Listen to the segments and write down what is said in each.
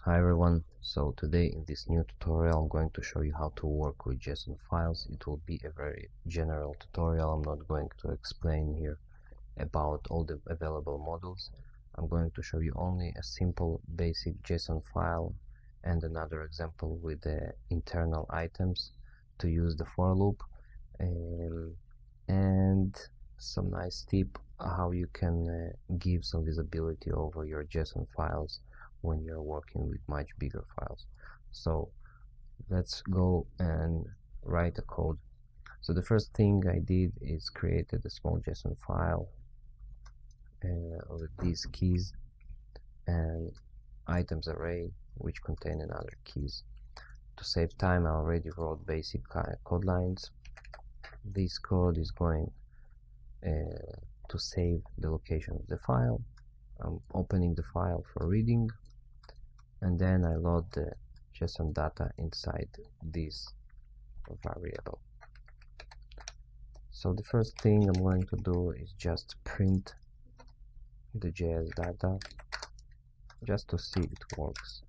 Hi everyone, so today in this new tutorial I'm going to show you how to work with JSON files. It will be a very general tutorial. I'm not going to explain here about all the available models. I'm going to show you only a simple basic JSON file and another example with the internal items to use the for loop, and some nice tip how you can give some visibility over your JSON files when you're working with much bigger files. So let's go and write a code. So the first thing I did is created a small JSON file with these keys and items array which contain another keys. To save time, I already wrote basic code lines. This code is going to save the location of the file. I'm opening the file for reading, and then I load the JSON data inside this variable. So the first thing I'm going to do is just print the JS data just to see it works.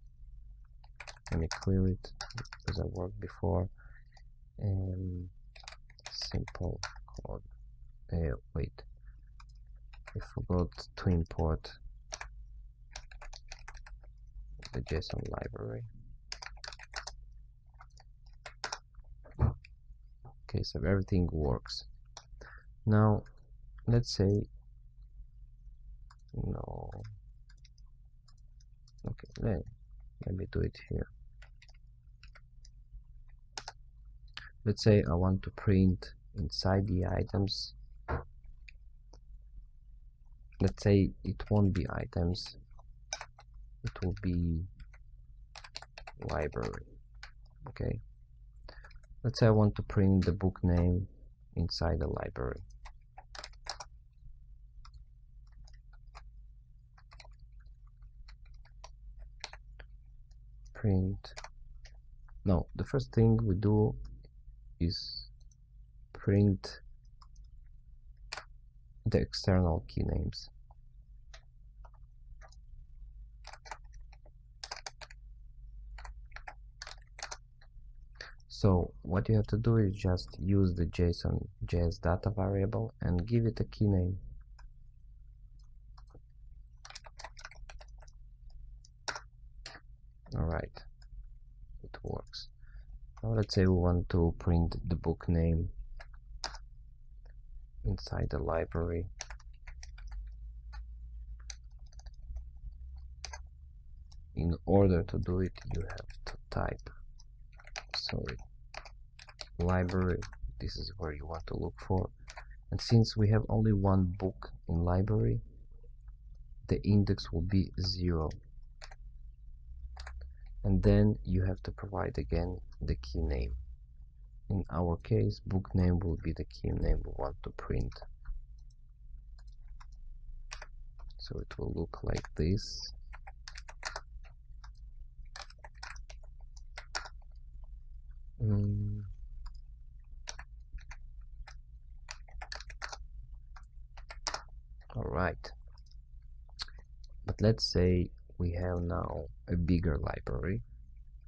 Let me clear it because I worked before. Simple code. Wait, I forgot to import the JSON library. Okay, so everything works. Now let's say okay, let me do it here. Let's say I want to print inside the items. Let's say it won't be items, it will be library. Okay, let's say I want to print the book name inside the library. No, the first thing we do is print the external key names. So what you have to do is just use the JS data variable and give it a key name. Alright, it works. Now let's say we want to print the book name inside the library. In order to do it, you have to type library. This is where you want to look for, and since we have only one book in library, the index will be 0, and then you have to provide again the key name. In our case, book name will be the key name we want to print. So it will look like this. Alright, but let's say we have now a bigger library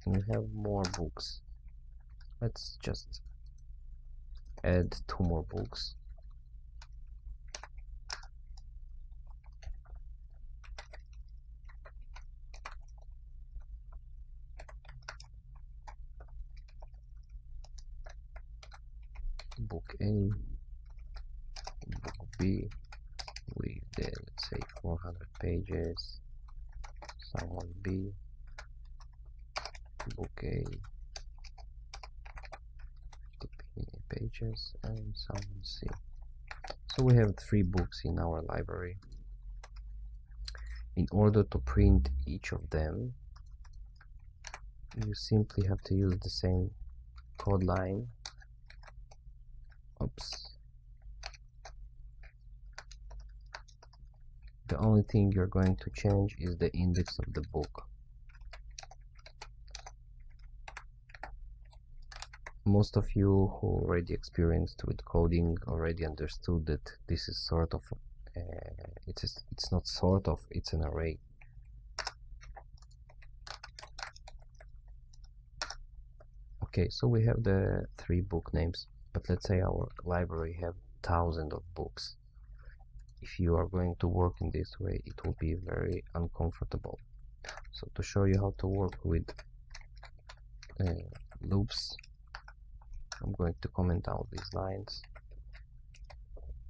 and we have more books. Let's just add 2 more books. Book A, book B with let's say 400 pages, someone B, book A 50 pages, and someone C. So we have 3 books in our library. In order to print each of them, you simply have to use the same code line. Oops. The only thing you're going to change is the index of the book. Most of you who already experienced with coding already understood that this is sort of it's not sort of, it's an array. Okay, so we have the 3 book names, but let's say our library have thousands of books. If you are going to work in this way, it will be very uncomfortable. So to show you how to work with loops, I'm going to comment out these lines.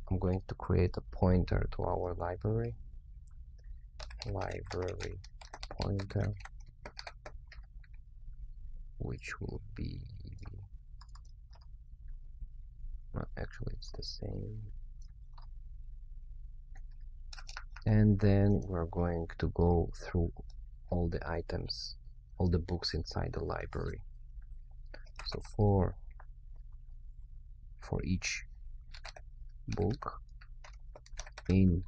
I'm going to create a pointer to our library pointer, which will be, actually it's the same. And then we're going to go through all the items, all the books inside the library. So for each book in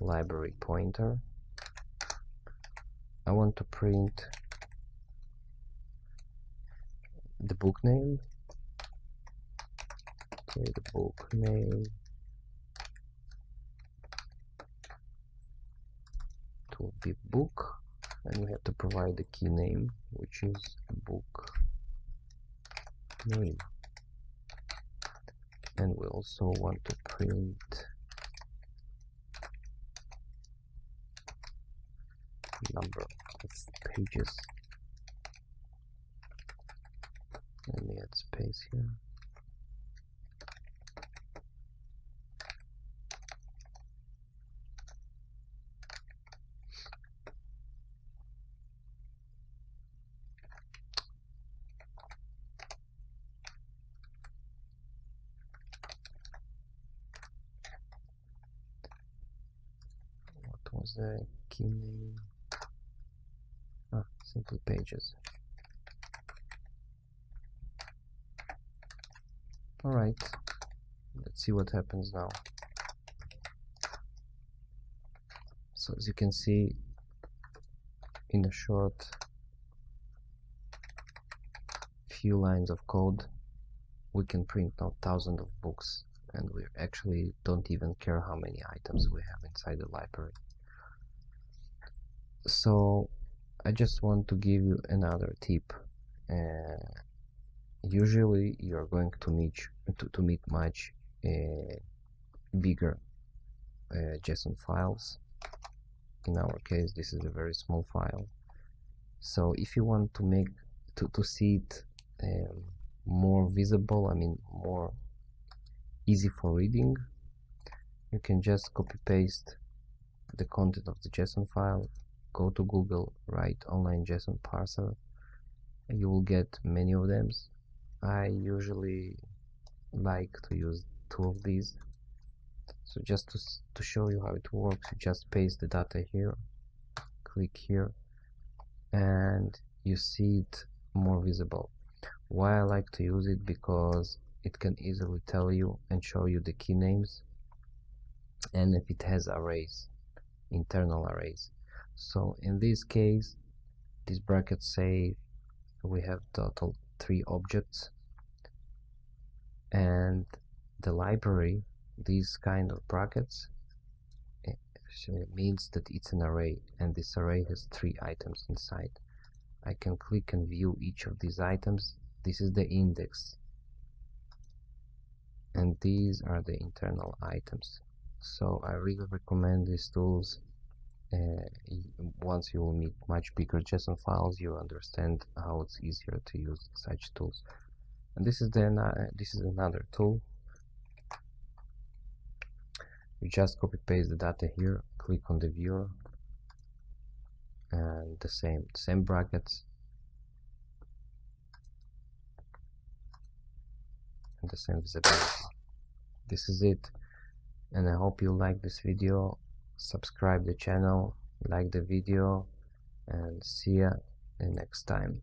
library pointer, I want to print the book name. Okay, the book name to be book, and we have to provide the key name, which is book name. And we also want to print number of pages. Let me add space here. What was the key name? Simple pages. Alright, let's see what happens now. So as you can see, in a short few lines of code, we can print out thousands of books, and we actually don't even care how many items we have inside the library. So I just want to give you another tip. Usually you're going to meet much bigger JSON files. In our case, this is a very small file. So if you want to make to see it more visible, I mean more easy for reading, you can just copy paste the content of the JSON file, go to Google, write online JSON parser, and you will get many of them. I usually like to use 2 of these. So just to show you how it works, you just paste the data here, click here, and you see it more visible. Why I like to use it? Because it can easily tell you and show you the key names, and if it has arrays, internal arrays. So in this case, these brackets say we have total 3 objects, and the library, these kind of brackets, means that it's an array, and this array has 3 items inside. I can click and view each of these items. This is the index, and these are the internal items. So I really recommend these tools. Once you will meet much bigger JSON files, you understand how it's easier to use such tools. And this is another tool. You just copy paste the data here, click on the viewer, and the same brackets and the same visibility. This is it, and I hope you like this video. Subscribe the channel, like the video, and see ya the next time.